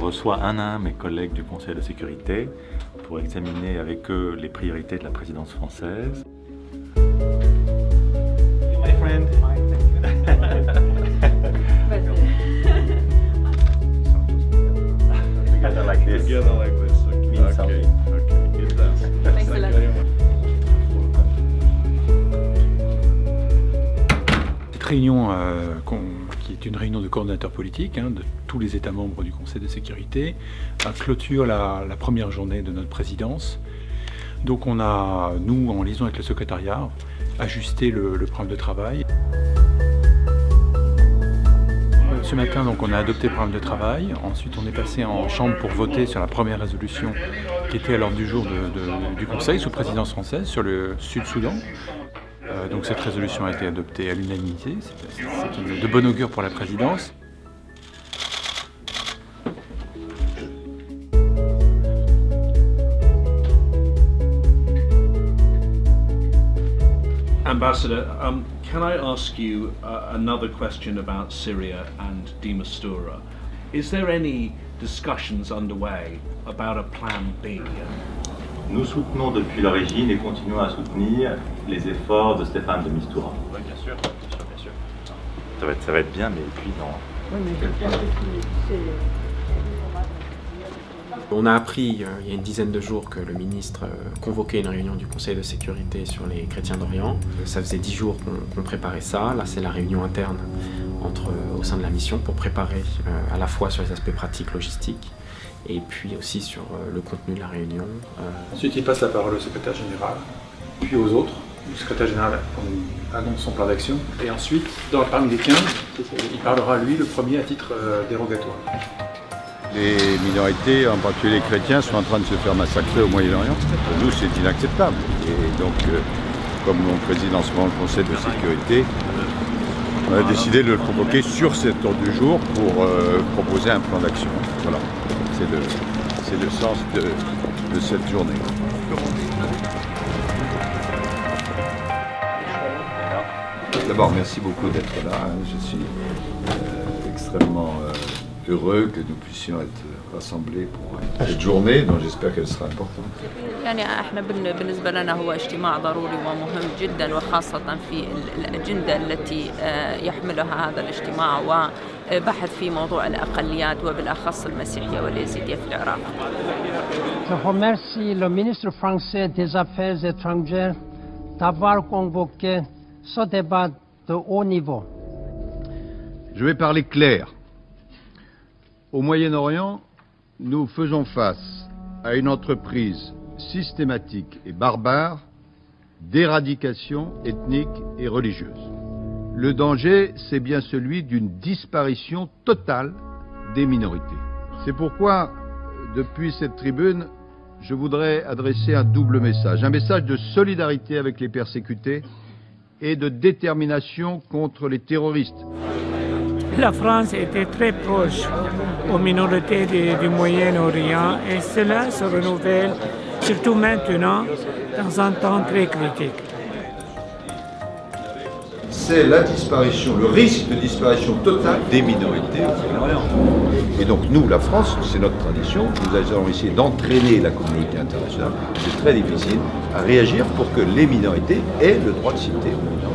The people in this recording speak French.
reçois un à un mes collègues du Conseil de sécurité pour examiner avec eux les priorités de la présidence française. My friend. Together like this. Together like this. Means something. Okay. Good dance. Thanks a lot. Cette réunion, qui est une réunion de coordonnateurs politiques de tous les États membres du Conseil de sécurité, clôture la première journée de notre présidence. Donc on a, nous, en liaison avec le secrétariat, ajusté le programme de travail. Ce matin, donc, on a adopté le programme de travail. Ensuite, on est passé en chambre pour voter sur la première résolution qui était à l'ordre du jour du Conseil sous présidence française sur le Sud-Soudan. Donc cette résolution a été adoptée à l'unanimité. C'est de bon augure pour la présidence. Ambassador, can I ask you another question about Syria and de Mistura? Is there any discussions underway about a plan B? Nous soutenons depuis l'origine et continuons à soutenir les efforts de Staffan de Mistura. Oui, bien sûr, bien sûr. Ça va être bien, mais puis non. On a appris il y a une dizaine de jours que le ministre convoquait une réunion du Conseil de sécurité sur les chrétiens d'Orient. Ça faisait 10 jours qu'on préparait ça. Là, c'est la réunion interne au sein de la mission pour préparer à la fois sur les aspects pratiques, logistiques, et puis aussi sur le contenu de la réunion. Ensuite, il passe la parole au secrétaire général, puis aux autres. Le secrétaire général annonce son plan d'action. Et ensuite, parmi les 15, il parlera lui le premier à titre dérogatoire. Les minorités, en particulier les chrétiens, sont en train de se faire massacrer au Moyen-Orient. Pour nous, c'est inacceptable. Et donc, comme mon président souvent le Conseil de sécurité, on a décidé de le convoquer sur cet ordre du jour pour proposer un plan d'action. Voilà, c'est le sens de cette journée. D'abord, merci beaucoup d'être là. Je suis extrêmement heureux que nous puissions être rassemblés pour cette journée, dont j'espère qu'elle sera importante. يعني احنا بالنسبه لنا هو اجتماع ضروري ومهم جدا وخاصه في الاجنده التي يحملها هذا الاجتماع وبحث في موضوع الاقليات وبالاخص المسيحيه واليزيديه في العراق. Je remercie le ministre français des Affaires étrangères d'avoir convoqué ce débat de haut niveau. Je vais parler clair. Au Moyen-Orient, nous faisons face à une entreprise systématique et barbare d'éradication ethnique et religieuse. Le danger, c'est bien celui d'une disparition totale des minorités. C'est pourquoi, depuis cette tribune, je voudrais adresser un double message. Un message de solidarité avec les persécutés et de détermination contre les terroristes. La France était très proche aux minorités du Moyen-Orient et cela se renouvelle, surtout maintenant, dans un temps très critique. C'est la disparition, le risque de disparition totale des minorités au Moyen-Orient. Et donc nous, la France, c'est notre tradition, nous allons essayer d'entraîner la communauté internationale, c'est très difficile, à réagir pour que les minorités aient le droit de citer au Moyen-Orient.